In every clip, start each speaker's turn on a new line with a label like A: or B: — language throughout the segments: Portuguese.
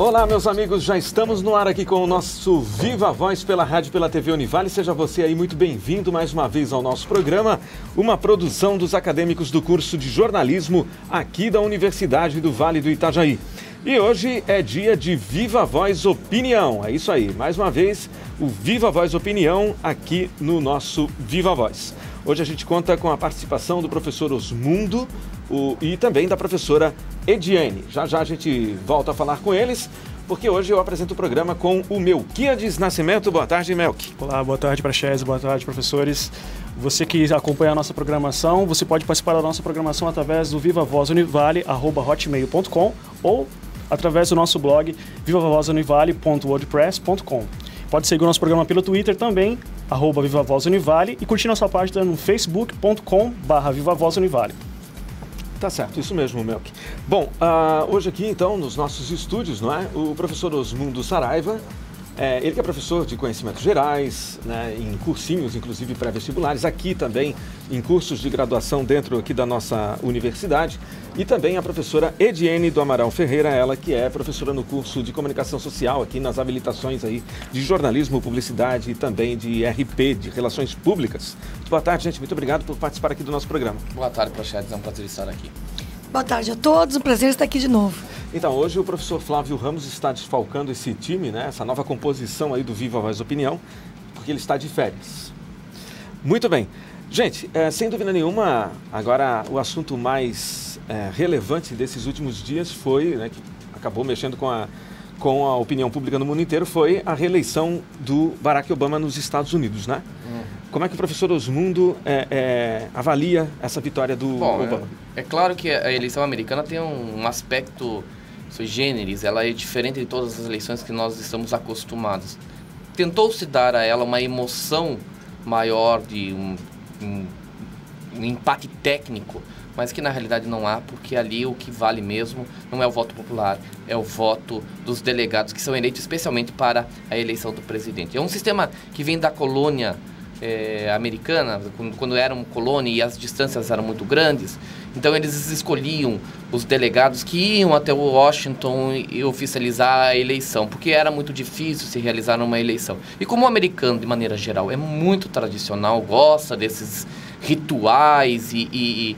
A: Olá, meus amigos, já estamos no ar aqui com o nosso Viva Voz pela rádio, pela TV Univale. Seja você aí muito bem-vindo mais uma vez ao nosso programa, uma produção dos acadêmicos do curso de jornalismo aqui da Universidade do Vale do Itajaí. E hoje é dia de Viva Voz Opinião, é isso aí, mais uma vez o Viva Voz Opinião aqui no nosso Viva Voz. Hoje a gente conta com a participação do professor Osmundo e também da professora Ediane. Já já a gente volta a falar com eles, porque hoje eu apresento o programa com o Melquiades Nascimento. Boa tarde, Melqui.
B: Olá, boa tarde, Praxedes, boa tarde, professores. Você que acompanha a nossa programação, você pode participar da nossa programação através do vivavozunivale@hotmail.com ou através do nosso blog vivavozunivale.wordpress.com. Pode seguir o nosso programa pelo Twitter também, @vivavozunivale, e curtir nossa página no facebook.com/vivavozunivale.
A: Tá certo, isso mesmo, Melqui. Bom, hoje aqui então nos nossos estúdios, não é? O professor Osmundo Saraiva, ele que é professor de conhecimentos gerais, né, em cursinhos, inclusive pré-vestibulares, aqui também em cursos de graduação dentro aqui da nossa universidade, e também a professora Ediane do Amaral Ferreira, ela que é professora no curso de comunicação social aqui nas habilitações aí de jornalismo, publicidade e também de RP, de relações públicas. Muito boa tarde, gente, muito obrigado por participar aqui do nosso programa.
C: Boa tarde, Praxedes, é um prazer estar aqui.
D: Boa tarde a todos, um prazer estar aqui de novo.
A: Então, hoje o professor Flávio Ramos está desfalcando esse time, né, essa nova composição aí do Viva Voz Opinião, porque ele está de férias. Muito bem. Gente, sem dúvida nenhuma, agora o assunto mais relevante desses últimos dias foi, né, que acabou mexendo com a opinião pública no mundo inteiro, foi a reeleição do Barack Obama nos Estados Unidos, né? Como é que o professor Osmundo avalia essa vitória do Obama?
C: É claro que a eleição americana tem um aspecto sui generis, ela é diferente de todas as eleições que nós estamos acostumados. Tentou-se dar a ela uma emoção maior de um empate técnico, mas que na realidade não há, porque ali o que vale mesmo não é o voto popular, é o voto dos delegados que são eleitos especialmente para a eleição do presidente. É um sistema que vem da colônia americana, quando era uma colônia e as distâncias eram muito grandes, então eles escolhiam os delegados que iam até Washington e oficializar a eleição, porque era muito difícil se realizar uma eleição. E como o americano, de maneira geral, é muito tradicional, gosta desses rituais e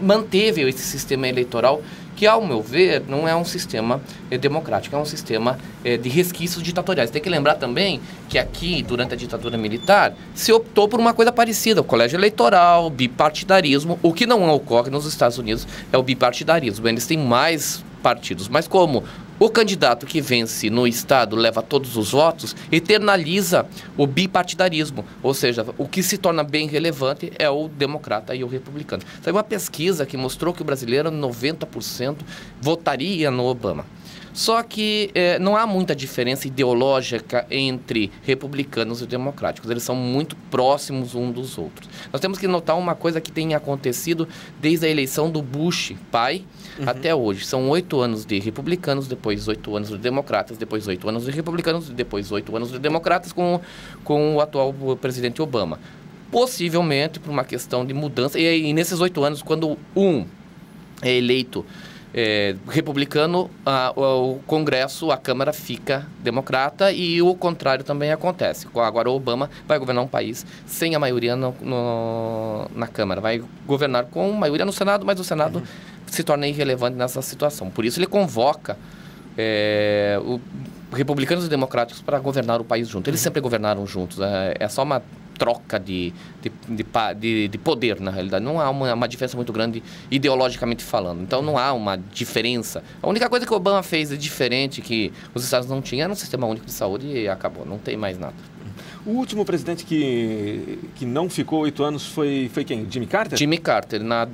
C: manteve esse sistema eleitoral que, ao meu ver, não é um sistema democrático, é um sistema de resquícios ditatoriais. Tem que lembrar também que aqui, durante a ditadura militar, se optou por uma coisa parecida, o colégio eleitoral, bipartidarismo. O que não ocorre nos Estados Unidos é o bipartidarismo, eles têm mais partidos, mas como o candidato que vence no estado leva todos os votos, eternaliza o bipartidarismo, ou seja, o que se torna bem relevante é o democrata e o republicano. Saiu uma pesquisa que mostrou que o brasileiro, 90%, votaria no Obama. Só que não há muita diferença ideológica entre republicanos e democráticos. Eles são muito próximos uns dos outros. Nós temos que notar uma coisa que tem acontecido desde a eleição do Bush pai até hoje. São 8 anos de republicanos, depois 8 anos de democratas, depois 8 anos de republicanos, depois 8 anos de democratas com o atual presidente Obama. Possivelmente por uma questão de mudança. E nesses 8 anos, quando um é eleito republicano, o Congresso, a Câmara fica democrata e o contrário também acontece. Agora o Obama vai governar um país sem a maioria na Câmara. Vai governar com maioria no Senado, mas o Senado se torna irrelevante nessa situação. Por isso ele convoca republicanos e democráticos para governar o país juntos. Eles sempre governaram juntos. É só uma troca de poder, na realidade. Não há uma diferença muito grande ideologicamente falando. Então não há uma diferença. A única coisa que o Obama fez de diferente, que os Estados não tinham, era um sistema único de saúde e acabou. Não tem mais nada.
A: O último presidente que não ficou 8 anos foi quem? Jimmy Carter?
C: Jimmy Carter, final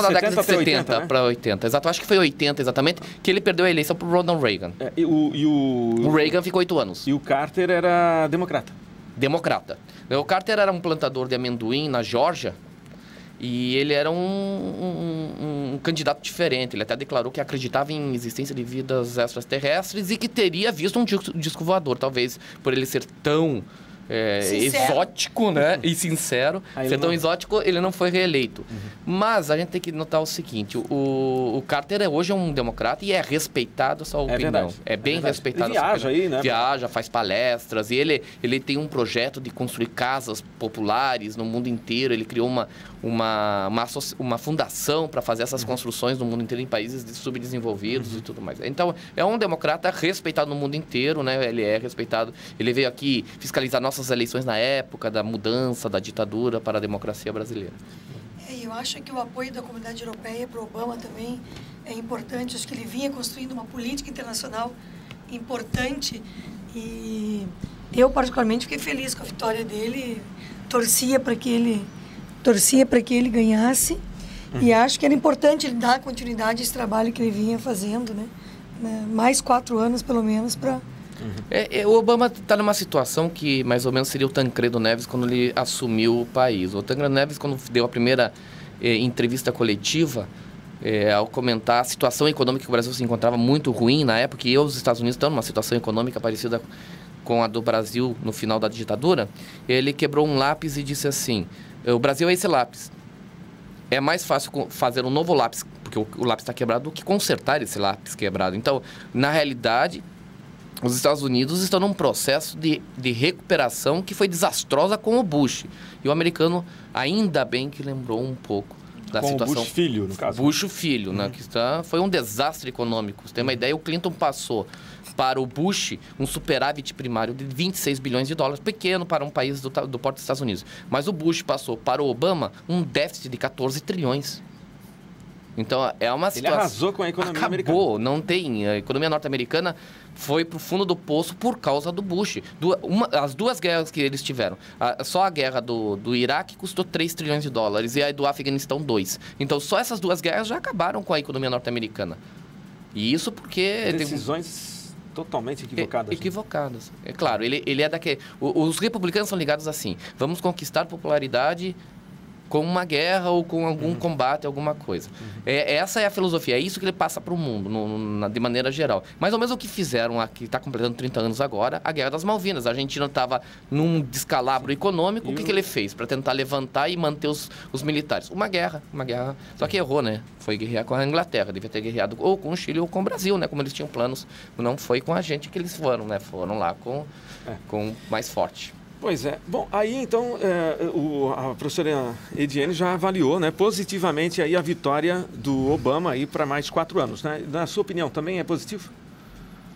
C: da década de 70 para 80. Exato, acho que foi 80 exatamente, que ele perdeu a eleição para o Ronald Reagan. O Reagan ficou 8 anos.
A: E o Carter era democrata?
C: Democrata. O Carter era um plantador de amendoim na Geórgia e ele era um candidato diferente. Ele até declarou que acreditava em existência de vidas extraterrestres e que teria visto um disco voador, talvez por ele ser tão exótico, né? E sincero. Ser tão exótico, ele não foi reeleito. Mas a gente tem que notar o seguinte, o Carter hoje é um democrata e é respeitado a sua opinião. É bem respeitado.
A: Ele viaja aí, né?
C: Viaja, faz palestras, e ele tem um projeto de construir casas populares no mundo inteiro. Ele criou uma fundação para fazer essas construções no mundo inteiro, em países subdesenvolvidos e tudo mais. Então, é um democrata respeitado no mundo inteiro, né? Ele é respeitado. Ele veio aqui fiscalizar nossas eleições na época da mudança da ditadura para a democracia brasileira.
D: Eu acho que o apoio da comunidade europeia para o Obama também é importante. Acho que ele vinha construindo uma política internacional importante e eu, particularmente, fiquei feliz com a vitória dele. Torcia para que ele ganhasse e acho que era importante ele dar continuidade a esse trabalho que ele vinha fazendo, né? Mais 4 anos, pelo menos, para...
C: O Obama está numa situação que mais ou menos seria o Tancredo Neves quando ele assumiu o país. O Tancredo Neves, quando deu a primeira entrevista coletiva, ao comentar a situação econômica que o Brasil se encontrava muito ruim na época, e os Estados Unidos estão numa situação econômica parecida com a do Brasil no final da ditadura, ele quebrou um lápis e disse assim, o Brasil é esse lápis. É mais fácil fazer um novo lápis, porque o lápis está quebrado, do que consertar esse lápis quebrado. Então, na realidade, os Estados Unidos estão num processo de recuperação que foi desastrosa com o Bush. E o americano, ainda bem que lembrou um pouco da situação.
A: O Bush filho, no caso.
C: Bush filho, né? Que foi um desastre econômico. Você tem uma ideia, o Clinton passou para o Bush um superávit primário de 26 bilhões de dólares, pequeno para um país do porte dos Estados Unidos. Mas o Bush passou para o Obama um déficit de 14 trilhões. Então, é uma situação...
A: Ele arrasou com a economia americana.
C: Acabou, não tem. A economia norte-americana foi para o fundo do poço por causa do Bush. As duas guerras que eles tiveram. Só a guerra do Iraque custou 3 trilhões de dólares e a do Afeganistão 2. Então, só essas duas guerras já acabaram com a economia norte-americana. E isso porque...
A: Decisões totalmente equivocadas.
C: Equivocadas. É claro, ele é daquele... Os republicanos são ligados assim. Vamos conquistar popularidade com uma guerra ou com algum combate, alguma coisa. Essa é a filosofia, é isso que ele passa para o mundo, de maneira geral. Mais ou menos o que fizeram aqui, está completando 30 anos agora, a Guerra das Malvinas. A Argentina estava num descalabro econômico, o que ele fez para tentar levantar e manter os militares? Uma guerra. Só que errou, né? Foi guerrear com a Inglaterra, devia ter guerreado ou com o Chile ou com o Brasil, né? Como eles tinham planos. Não foi com a gente que eles foram, né? Foram lá com mais forte.
A: Pois é. Bom, aí então a professora Ediene já avaliou, né, positivamente aí a vitória do Obama aí para mais 4 anos, né? Na sua opinião, também é positivo?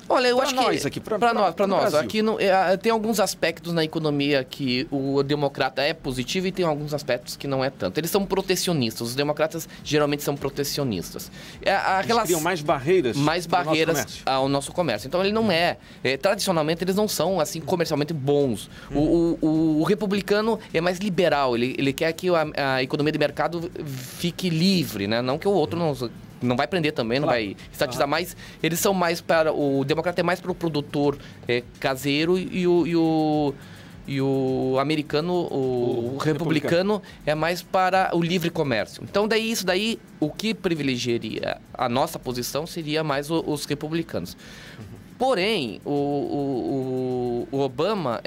C: Olha, eu acho
A: nós
C: que...
A: aqui,
C: para nós. Aqui tem alguns aspectos na economia que o democrata é positivo e tem alguns aspectos que não é tanto. Eles são protecionistas. Os democratas geralmente são protecionistas.
A: Eles criam mais barreiras
C: ao nosso comércio. Então, ele não tradicionalmente, eles não são, assim, comercialmente bons. O republicano é mais liberal. Ele quer que a economia de mercado fique livre, né? Não que o outro não vai prender também, não vai estatizar mais. Eles são mais para... O democrata é mais para o produtor caseiro e o americano, o republicano é mais para o livre comércio. Então, isso daí, o que privilegiaria a nossa posição seria mais os republicanos. Porém, o Obama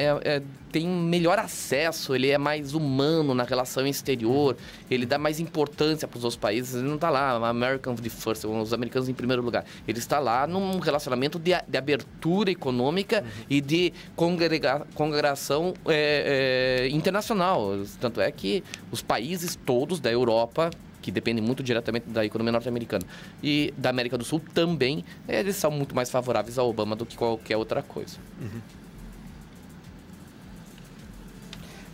C: tem melhor acesso, ele é mais humano na relação exterior, ele dá mais importância para os outros países, ele não está lá, American first, os americanos em primeiro lugar. Ele está lá num relacionamento de abertura econômica e de congregação internacional. Tanto é que os países todos da Europa, que dependem muito diretamente da economia norte-americana, e da América do Sul também, eles são muito mais favoráveis ao Obama do que qualquer outra coisa.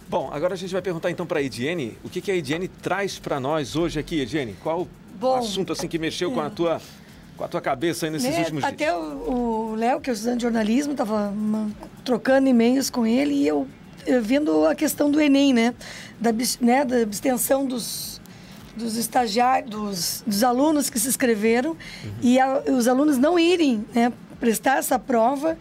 A: Bom, agora a gente vai perguntar então para a Ediene, o que a Ediene traz para nós hoje aqui, Ediene? Qual o assunto assim que mexeu com a tua cabeça aí nesses últimos dias?
D: Até o Léo, que é estudante de jornalismo, estava trocando e-mails com ele e eu vendo a questão do Enem, né? Da abstenção dos estagiários, dos alunos que se inscreveram e os alunos não irem, né, prestar essa prova,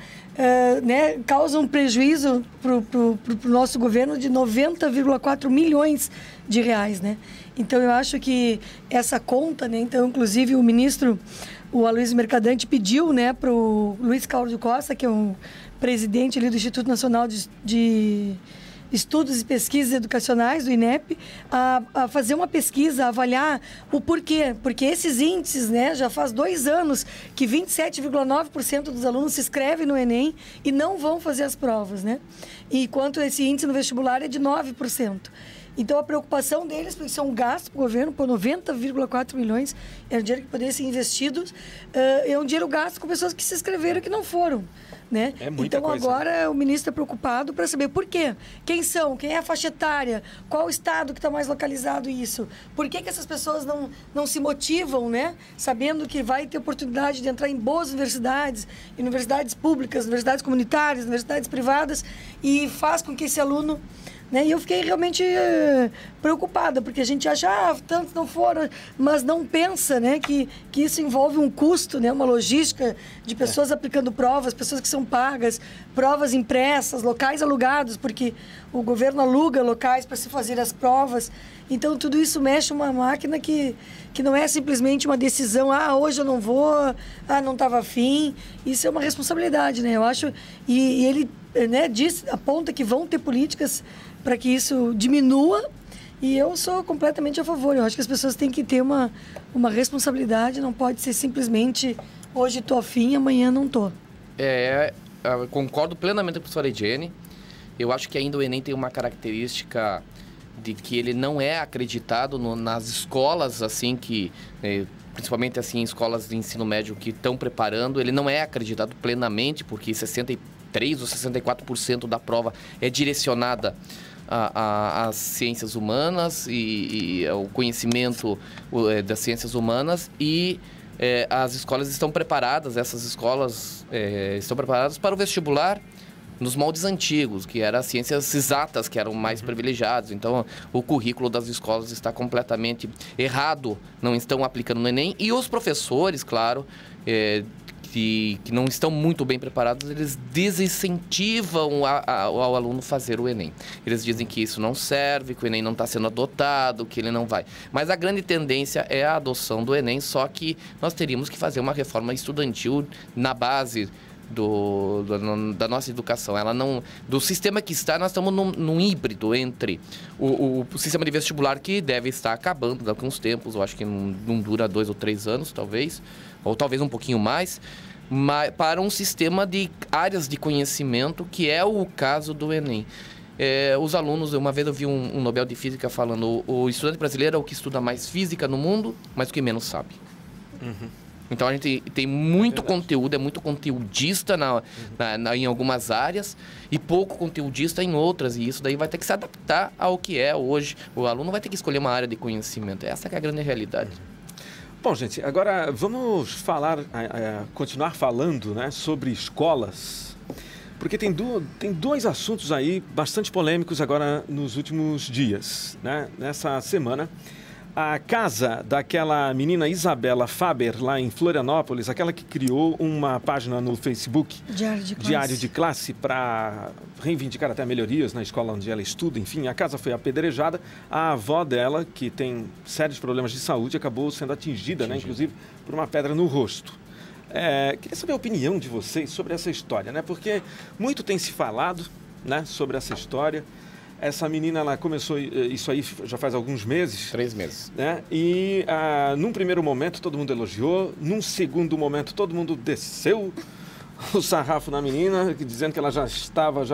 D: causa um prejuízo para o nosso governo de 90,4 milhões de reais, né? Então, eu acho que essa conta, né? Então, inclusive, o ministro, o Aloysio Mercadante, pediu, né, para o Luiz Cláudio Costa, que é um presidente ali do Instituto Nacional de Estudos e Pesquisas Educacionais, do INEP, a fazer uma pesquisa, a avaliar o porquê. Porque esses índices, né, já faz 2 anos que 27,9% dos alunos se inscrevem no Enem e não vão fazer as provas, né? Enquanto esse índice no vestibular é de 9%. Então, a preocupação deles, porque isso é um gasto para o governo, por 90,4 milhões, é um dinheiro que poderia ser investido, é um dinheiro gasto com pessoas que se inscreveram e que não foram. Né?
A: É muita
D: então,
A: coisa.
D: Agora o ministro está preocupado para saber por quê. Quem são? Quem é a faixa etária? Qual o estado que está mais localizado isso? Por que essas pessoas não se motivam, né? Sabendo que vai ter oportunidade de entrar em boas universidades, universidades públicas, universidades comunitárias, universidades privadas, e faz com que esse aluno... Né? E eu fiquei realmente preocupada, porque a gente acha, tantos não foram, mas não pensa, né, que isso envolve um custo, né, uma logística de pessoas aplicando provas, pessoas que são pagas, provas impressas, locais alugados, porque o governo aluga locais para se fazer as provas. Então, tudo isso mexe uma máquina que não é simplesmente uma decisão, hoje eu não vou, não estava afim. Isso é uma responsabilidade, né? Eu acho, e ele, né, aponta que vão ter políticas para que isso diminua, e eu sou completamente a favor. Eu acho que as pessoas têm que ter uma responsabilidade, não pode ser simplesmente hoje estou afim, amanhã não estou.
C: Eu concordo plenamente com a professora Ediene. Eu acho que ainda o Enem tem uma característica de que ele não é acreditado nas escolas, assim, que... principalmente assim, escolas de ensino médio que estão preparando, ele não é acreditado plenamente, porque 63% ou 64% da prova é direcionada às ciências humanas e ao conhecimento das ciências humanas, e as escolas estão preparadas, essas escolas estão preparadas para o vestibular nos moldes antigos, que eram as ciências exatas, que eram mais privilegiadas. Então, o currículo das escolas está completamente errado, não estão aplicando no Enem. E os professores, claro, que não estão muito bem preparados, eles desincentivam ao aluno fazer o Enem. Eles dizem que isso não serve, que o Enem não está sendo adotado, que ele não vai. Mas a grande tendência é a adoção do Enem, só que nós teríamos que fazer uma reforma estudantil na base da nossa educação. Ela não, do sistema que está, nós estamos num híbrido entre o sistema de vestibular, que deve estar acabando daqui a uns tempos, eu acho que não dura 2 ou 3 anos, talvez, ou talvez um pouquinho mais, para um sistema de áreas de conhecimento, que é o caso do Enem. Os alunos, uma vez eu vi um Nobel de Física falando, o estudante brasileiro é o que estuda mais física no mundo, mas o que menos sabe. Então, a gente tem muito conteúdo, é muito conteudista em algumas áreas e pouco conteudista em outras. E isso daí vai ter que se adaptar ao que é hoje. O aluno vai ter que escolher uma área de conhecimento. Essa que é a grande realidade.
A: Bom, gente, agora vamos continuar falando, né, sobre escolas. Porque tem dois assuntos aí bastante polêmicos agora nos últimos dias, né? Nessa semana, a casa daquela menina Isabela Faber, lá em Florianópolis, aquela que criou uma página no Facebook, Diário de Classe, para reivindicar até melhorias na escola onde ela estuda. Enfim, a casa foi apedrejada. A avó dela, que tem sérios problemas de saúde, acabou sendo atingida, né, inclusive, por uma pedra no rosto. Queria saber a opinião de vocês sobre essa história, né? Porque muito tem se falado, né, sobre essa história. Essa menina, ela começou isso aí já faz alguns meses.
C: 3 meses.
A: Né? E num primeiro momento todo mundo elogiou, num segundo momento todo mundo desceu o sarrafo na menina, dizendo que ela já estava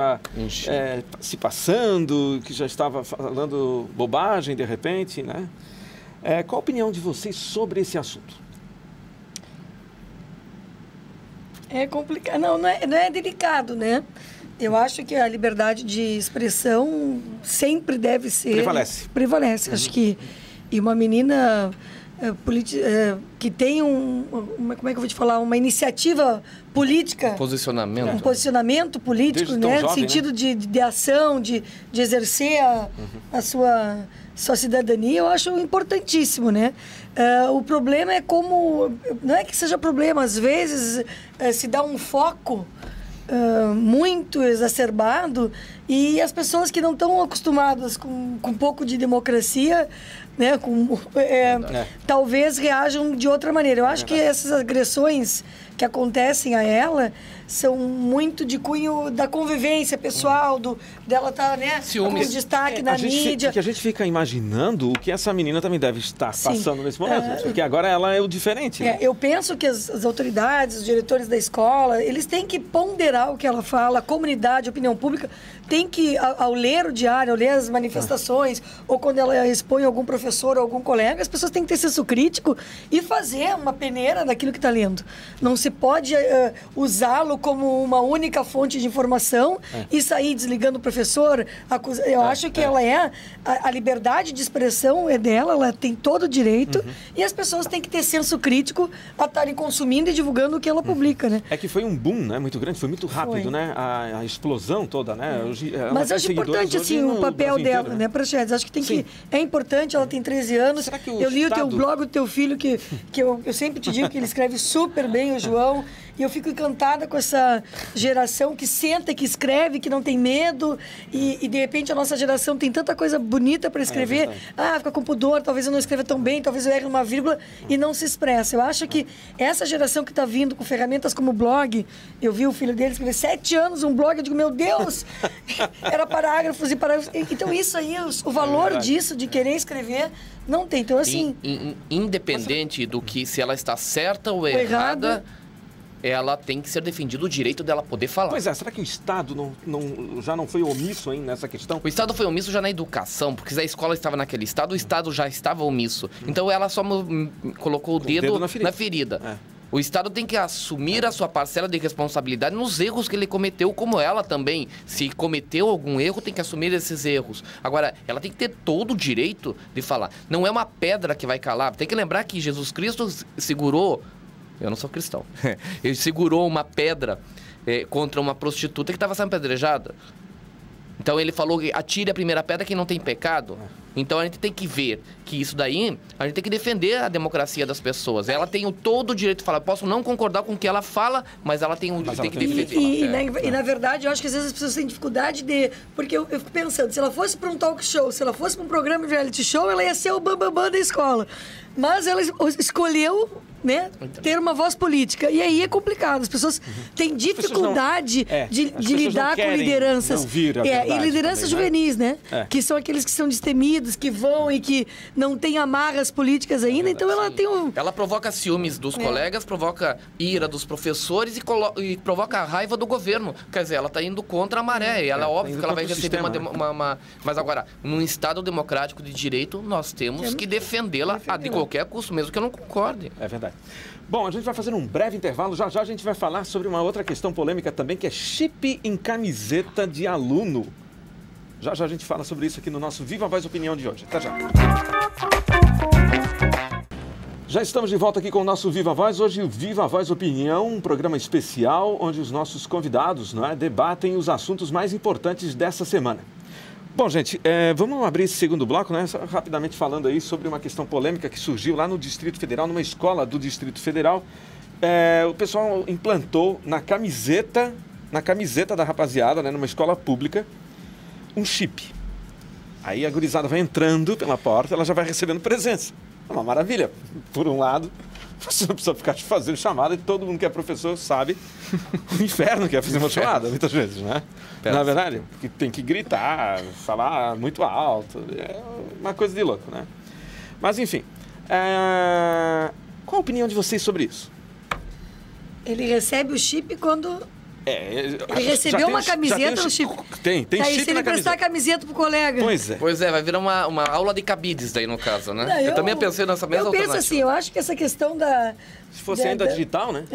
A: se passando, que já estava falando bobagem de repente, né? Qual a opinião de vocês sobre esse assunto?
D: É complicado, não é delicado, né? Eu acho que a liberdade de expressão sempre deve ser... Prevalece. Acho que... E uma menina que tem como é que eu vou te falar? Uma iniciativa política...
C: Posicionamento.
D: Um posicionamento político, né? No sentido, né? de ação, de exercer a sua cidadania, eu acho importantíssimo, né? O problema é como... Não é que seja problema, às vezes se dá um foco... muito exacerbado, e as pessoas que não estão acostumadas com um pouco de democracia né, talvez reajam de outra maneira. Eu acho que essas agressões que acontecem a ela são muito de cunho da convivência pessoal, dela estar, né, com destaque na mídia.
A: Que a gente fica imaginando o que essa menina também deve estar passando nesse momento, porque agora ela é o diferente. Né?
D: Eu penso que as autoridades, os diretores da escola, eles têm que ponderar o que ela fala, a comunidade, a opinião pública, tem que, ao ler o diário, ao ler as manifestações, ou quando ela expõe algum professor ou algum colega, as pessoas têm que ter senso crítico e fazer uma peneira daquilo que está lendo. Não se pode usá-lo como uma única fonte de informação e sair desligando o professor. Eu acho que ela a liberdade de expressão é dela, ela tem todo o direito e as pessoas têm que ter senso crítico a estarem consumindo e divulgando o que ela publica, né?
A: É que foi um boom, né? Muito grande, foi muito rápido, né? A explosão toda, né?
D: Mas acho importante, assim, o papel dela, inteiro, né, Praxedes? Acho que é importante, ela tem 13 anos.
A: Será que
D: eu li o teu blog do teu filho, que eu sempre te digo que ele escreve super bem, o João, e eu fico encantada com essa geração que senta, que escreve, que não tem medo, e de repente a nossa geração tem tanta coisa bonita para escrever, fica com pudor, talvez eu não escreva tão bem, talvez eu erre uma vírgula, e não se expressa. Eu acho que essa geração que está vindo com ferramentas como o blog, eu vi o filho dele escrever 7 anos um blog, eu digo, meu Deus, era parágrafos e parágrafos. Então isso aí, o valor disso, de querer escrever, não tem. Então assim...
C: Independente do que, se ela está certa ou errada, ela tem que ser defendido o direito dela poder falar.
A: Pois é, será que o Estado já não foi omisso ainda nessa questão?
C: O Estado foi omisso já na educação, porque se a escola estava naquele estado, o Estado já estava omisso. Então ela só colocou o dedo na ferida. O Estado tem que assumir a sua parcela de responsabilidade nos erros que ele cometeu, como ela também. Se cometeu algum erro, tem que assumir esses erros. Agora, ela tem que ter todo o direito de falar. Não é uma pedra que vai calar. Tem que lembrar que Jesus Cristo segurou... Eu não sou cristão. Ele segurou uma pedra contra uma prostituta que estava sendo apedrejada. Então ele falou que atire a primeira pedra quem não tem pecado. Então a gente tem que ver que isso daí, a gente tem que defender a democracia das pessoas. Ela tem todo o direito de falar. Posso não concordar com o que ela fala, mas ela tem tem que defender.
D: E na verdade, eu acho que às vezes as pessoas têm dificuldade de... Porque eu fico pensando, se ela fosse para um talk show, se ela fosse para um programa de reality show, ela ia ser o bambambam da escola. Mas ela escolheu... né, ter uma voz política. E aí é complicado. As pessoas têm dificuldade de lidar com lideranças. E lideranças juvenis, né? Que são aqueles que são destemidos, que vão e que não têm amarras políticas ainda. Então ela tem
C: Ela provoca ciúmes dos colegas, provoca ira dos professores e provoca a raiva do governo. Quer dizer, ela está indo contra a maré. E ela é óbvio que ela vai receber uma... Mas agora, num Estado democrático de direito, nós temos que defendê-la de qualquer custo, mesmo que eu não concorde.
A: É verdade. Bom, a gente vai fazer um breve intervalo. Já já a gente vai falar sobre uma outra questão polêmica também, que é chip em camiseta de aluno. Já já a gente fala sobre isso aqui no nosso Viva Voz Opinião de hoje. Até já. Já estamos de volta aqui com o nosso Viva Voz. Hoje o Viva Voz Opinião, um programa especial onde os nossos convidados debatem os assuntos mais importantes dessa semana. Bom, gente, vamos abrir esse segundo bloco, né? Só rapidamente falando aí sobre uma questão polêmica que surgiu lá no Distrito Federal, numa escola do Distrito Federal. O pessoal implantou na camiseta da rapaziada, né, numa escola pública, um chip. Aí a gurizada vai entrando pela porta, ela já vai recebendo presença. É uma maravilha. Por um lado, você não precisa ficar fazendo chamada, e todo mundo que é professor sabe o inferno que é fazer uma chamada, muitas vezes, né? Na verdade, porque tem que gritar, falar muito alto, é uma coisa de louco, né? Mas, enfim, qual a opinião de vocês sobre isso?
D: Ele recebe o chip quando... Ele recebeu uma camiseta no chip.
A: Tem chip na camiseta.
D: Se ele prestar a camiseta pro colega.
C: Pois é, vai virar uma aula de cabides daí no caso, né?
D: Não,
C: eu também pensei nessa mesma alternativa.
D: Eu penso assim, eu acho que essa questão da...
A: Se fosse ainda digital, né?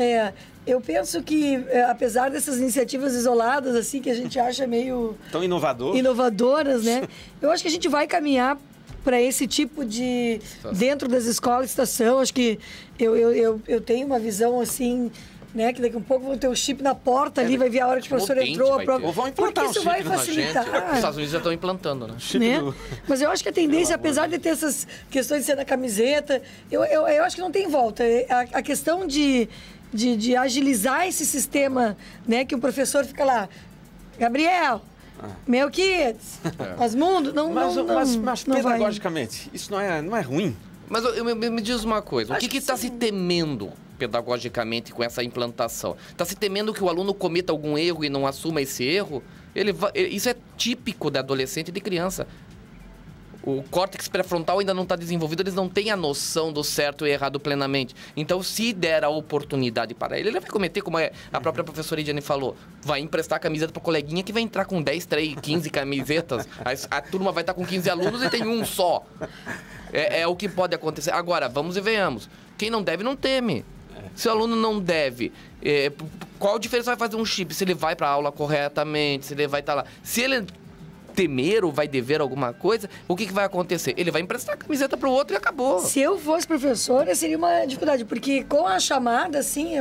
D: Eu penso que, apesar dessas iniciativas isoladas, assim, que a gente acha meio...
A: Tão
D: inovadoras, né? Eu acho que a gente vai caminhar para esse tipo de... Dentro das escolas de estação, acho que eu tenho uma visão, assim... Né, que daqui a pouco vão ter o chip na porta ali, vai ver a hora que o professor entrou.
A: Ou vão implantar
D: porque isso vai facilitar.
C: Os Estados Unidos já estão implantando, né?
D: Mas eu acho que a tendência, apesar de ter essas questões de ser na camiseta, eu acho que não tem volta. A questão de agilizar esse sistema, né, que o professor fica lá, Gabriel, Melquiades, Osmundo,
A: Mas
D: não vai.
A: pedagogicamente, isso não é ruim?
C: Mas me diz uma coisa, o que está se temendo pedagogicamente com essa implantação? Está se temendo que o aluno cometa algum erro e não assuma esse erro? Isso é típico da adolescente e de criança. O córtex pré-frontal ainda não está desenvolvido, eles não têm a noção do certo e errado plenamente. Então, se der a oportunidade para ele vai cometer, como a própria professora Ediane falou, vai emprestar a camiseta para o coleguinha que vai entrar com 10, 3, 15 camisetas. A turma vai estar com 15 alunos e tem um só. É o que pode acontecer. Agora, vamos e venhamos. Quem não deve, não teme. Se o aluno não deve, qual a diferença vai fazer um chip? Se ele vai para a aula corretamente, se ele vai estar lá. Se ele temer ou vai dever alguma coisa, o que vai acontecer? Ele vai emprestar a camiseta para o outro e acabou.
D: Se eu fosse professora, seria uma dificuldade, porque com a chamada, assim,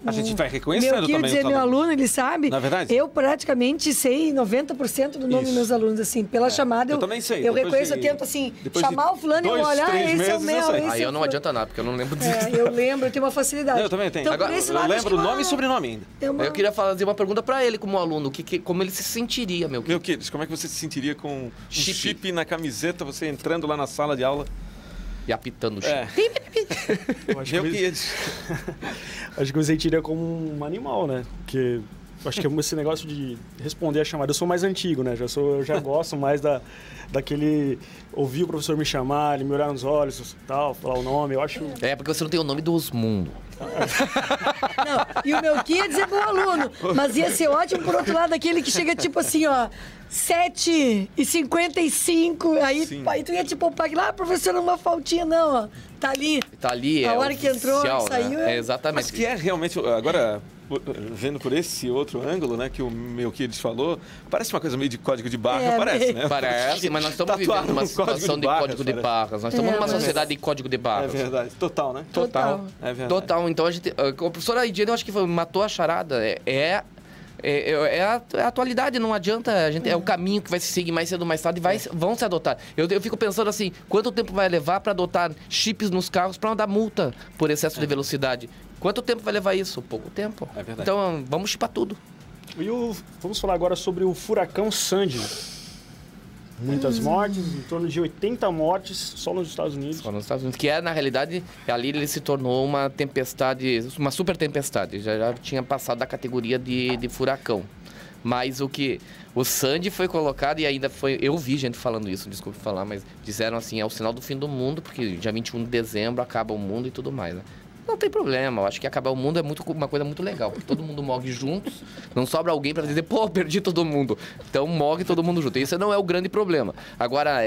A: a gente vai reconhecendo também.
D: Dizer, meu aluno, ele sabe.
A: Na verdade?
D: Eu praticamente sei 90% do nome dos meus alunos, assim, pela chamada.
A: Eu também sei.
D: Eu reconheço, eu tento, assim, chamar o fulano e eu olhar, esse é o meu.
C: Aí eu não adianta nada, porque eu não lembro disso.
D: Eu lembro, eu tenho uma facilidade.
A: Eu também tenho.
D: Então,
A: agora, eu lembro o nome e sobrenome ainda.
C: Eu queria fazer uma pergunta para ele como aluno, como ele se sentiria,
A: Melquiades, como é que você se sentiria com um chip na camiseta, você entrando lá na sala de aula
C: e apitando o chip?
B: Acho que eu sentiria como um animal, né? Porque acho que esse negócio de responder a chamada, eu sou mais antigo, né? Eu já gosto mais daquele ouvir o professor me chamar, ele me olhar nos olhos, tal, falar o nome, eu acho.
C: Porque você não tem o nome do Osmundo.
D: Não, e o Melquiades é bom aluno, mas ia ser ótimo por outro lado, aquele que chega tipo assim, ó, 7h55, aí tu ia te poupar aqui lá, professor, uma faltinha, não, ó, tá ali.
C: Tá ali,
D: a hora que entrou e saiu.
C: Né? Exatamente.
A: Mas que é realmente, agora, vendo por esse outro ângulo, né, que o Melquiades falou, parece uma coisa meio de código de barra, parece, né?
C: Parece, mas nós estamos vivendo uma situação de código de barras. Nós estamos numa sociedade de código de barras.
A: É verdade. Total, né?
D: Total.
A: É verdade.
C: Total. Então, a professora Ediane, eu acho que matou a charada. É a atualidade, não adianta. É o caminho que vai se seguir mais cedo ou mais tarde e vão se adotar. Eu fico pensando assim, quanto tempo vai levar para adotar chips nos carros para não dar multa por excesso de velocidade? Quanto tempo vai levar isso? Pouco tempo.
A: É verdade.
C: Então, vamos chipar tudo.
B: E vamos falar agora sobre o furacão Sandy. Muitas mortes, em torno de 80 mortes só nos Estados Unidos.
C: Só nos Estados Unidos, que na realidade, ali ele se tornou uma tempestade, uma super tempestade. Já tinha passado da categoria de furacão. Mas o Sandy foi colocado e ainda foi... Eu vi gente falando isso, desculpe falar, mas disseram assim, é o sinal do fim do mundo, porque dia 21 de dezembro acaba o mundo e tudo mais, né? Não tem problema, eu acho que acabar o mundo é uma coisa muito legal, porque todo mundo morre juntos, não sobra alguém para dizer, pô, perdi todo mundo. Então morre todo mundo junto. Isso não é o grande problema. Agora,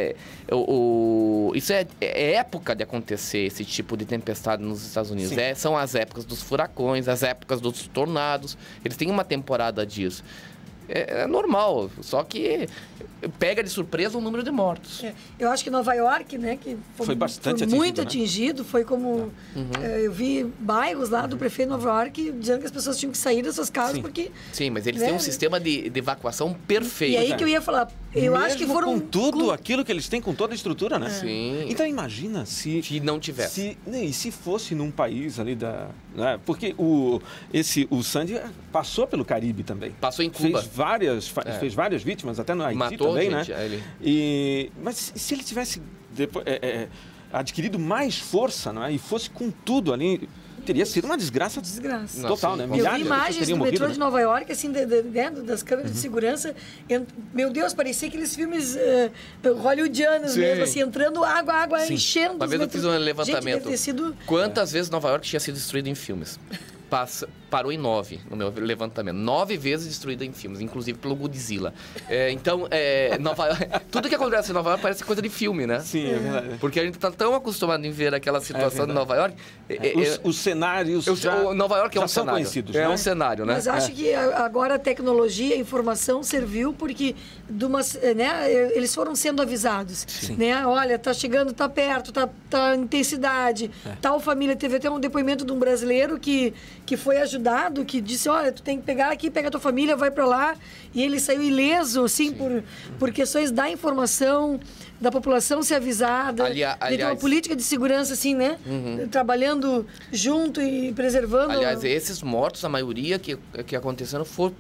C: isso é época de acontecer esse tipo de tempestade nos Estados Unidos. São as épocas dos furacões, as épocas dos tornados. Eles têm uma temporada disso. É normal, só que pega de surpresa o número de mortos.
D: Eu acho que Nova York, né, que foi
A: bastante
D: atingido, muito atingido, foi como... eu vi bairros lá do prefeito de Nova York dizendo que as pessoas tinham que sair das suas casas porque...
C: Sim, mas eles têm um sistema de evacuação perfeito.
D: E aí que eu ia falar, eu acho que foram...
A: com tudo aquilo que eles têm, com toda a estrutura, né?
C: Sim.
A: Então imagina se
C: não tivesse.
A: E se fosse num país ali né, porque o Sandy passou pelo Caribe também.
C: Passou em Cuba.
A: Fez várias vítimas, até no Haiti.
C: Matou
A: também,
C: gente,
A: né? Mas se ele tivesse adquirido mais força, não é? E fosse com tudo ali, teria sido uma desgraça total, né?
D: Eu vi imagens do metrô de Nova York, assim, das câmeras de segurança. Meu Deus, parecia aqueles filmes hollywoodianos mesmo, assim, entrando água enchendo.
C: Uma vez eu fiz um levantamento.
D: Gente,
C: Quantas vezes Nova York tinha sido destruído em filmes? Parou em 9 no meu levantamento. 9 vezes destruída em filmes, inclusive pelo Godzilla. Então, Nova York, tudo que acontece em Nova York parece coisa de filme, né?
A: Sim, é verdade.
C: Porque a gente tá tão acostumado em ver aquela situação de Nova York.
A: Os cenários
C: Nova York é um cenário.
A: Conhecidos,
C: né?
A: né?
C: Um cenário, né?
D: Mas acho que agora a tecnologia, a informação serviu porque eles foram sendo avisados. Né? Olha, tá chegando, tá perto, tá intensidade. Tal família, teve até um depoimento de um brasileiro que foi ajudado, que disse, olha, tu tem que pegar aqui, pega a tua família, vai para lá, e ele saiu ileso, assim, por questões da informação, da população ser avisada, de ter uma política de segurança, assim, né? Trabalhando junto e preservando...
C: Aliás, esses mortos, a maioria que aconteceram foi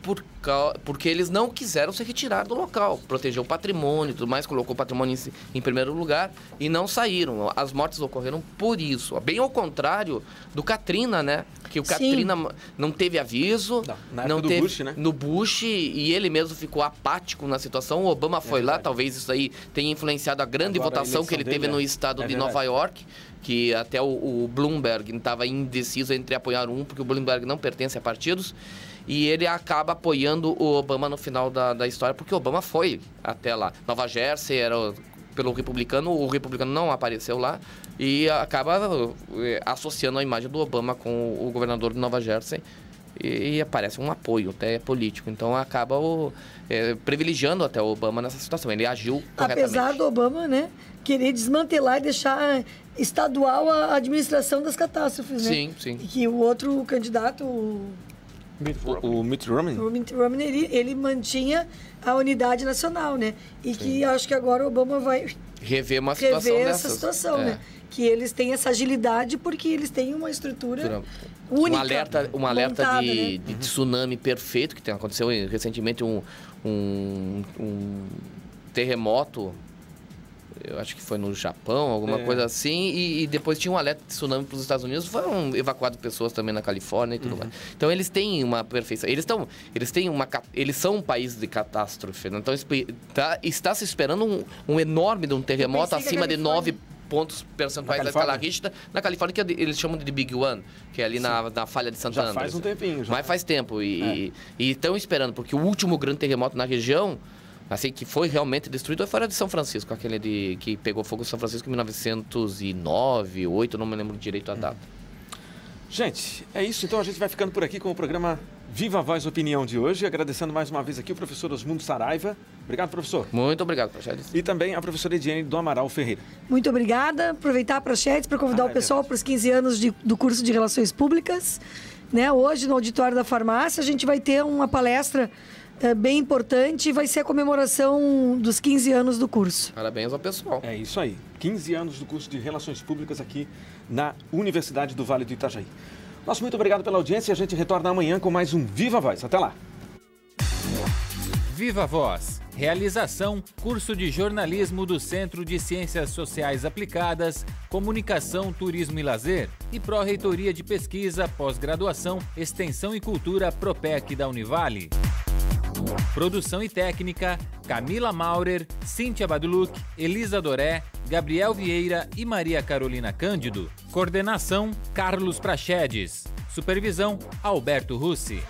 C: porque eles não quiseram se retirar do local, proteger o patrimônio e tudo mais, colocou o patrimônio em primeiro lugar e não saíram. As mortes ocorreram por isso, bem ao contrário do Katrina, né? Que o Katrina não teve aviso, não teve
A: Bush, né?
C: No Bush, e ele mesmo ficou apático na situação. O Obama foi lá, talvez isso aí tenha influenciado a grande votação que ele teve no estado de Nova York, que até o Bloomberg estava indeciso entre apoiar porque o Bloomberg não pertence a partidos, e ele acaba apoiando o Obama no final da história, porque o Obama foi até lá. Nova Jersey era pelo republicano, o republicano não apareceu lá, e acaba associando a imagem do Obama com o governador de Nova Jersey, e aparece um apoio até político. Então acaba privilegiando até o Obama nessa situação. Ele agiu corretamente.
D: Apesar do Obama, né, querer desmantelar e deixar estadual a administração das catástrofes, né?
C: Sim, sim.
D: E que o outro candidato,
A: o Mitt Romney.
D: O Mitt Romney, ele mantinha a unidade nacional, né? E que acho que agora o Obama vai
C: rever uma situação
D: essa situação, né? Que eles têm essa agilidade porque eles têm uma estrutura única.
C: Um alerta
D: montada,
C: de
D: né?
C: tsunami perfeito, que aconteceu recentemente um terremoto, eu acho que foi no Japão, alguma coisa assim, e depois tinha um alerta de tsunami para os Estados Unidos, foram evacuadas pessoas também na Califórnia e tudo mais. Então eles têm uma perfeição, eles são um país de catástrofe, né? Então está se esperando um enorme de um terremoto acima de 9 pontos percentuais da escala Richter na Califórnia, que eles chamam de Big One, que é ali na falha de Santa Ana.
A: Já faz um tempinho.
C: Mas faz tempo, e estão esperando, porque o último grande terremoto na região, assim, que foi realmente destruído, foi a de São Francisco, aquele que pegou fogo em São Francisco em 1909, 2008, não me lembro direito a data.
A: Gente, é isso. Então a gente vai ficando por aqui com o programa Viva a Voz Opinião de hoje. Agradecendo mais uma vez aqui o professor Osmundo Saraiva. Obrigado, professor.
C: Muito obrigado, Praxedes.
A: E também a professora Ediane do Amaral Ferreira.
D: Muito obrigada. Aproveitar a Praxedes para convidar o pessoal para os 15 anos do curso de Relações Públicas. Né? Hoje, no Auditório da Farmácia, a gente vai ter uma palestra bem importante, vai ser a comemoração dos 15 anos do curso.
C: Parabéns ao pessoal.
A: É isso aí, 15 anos do curso de Relações Públicas aqui na Universidade do Vale do Itajaí. Nosso muito obrigado pela audiência, a gente retorna amanhã com mais um Viva Voz. Até lá!
E: Viva Voz, realização, curso de jornalismo do Centro de Ciências Sociais Aplicadas, Comunicação, Turismo e Lazer e Pró-Reitoria de Pesquisa, Pós-Graduação, Extensão e Cultura Propec da Univale. Produção e técnica, Camila Maurer, Cíntia Baduluc, Elisa Doré, Gabriel Vieira e Maria Carolina Cândido. Coordenação, Carlos Praxedes. Supervisão, Alberto Russi.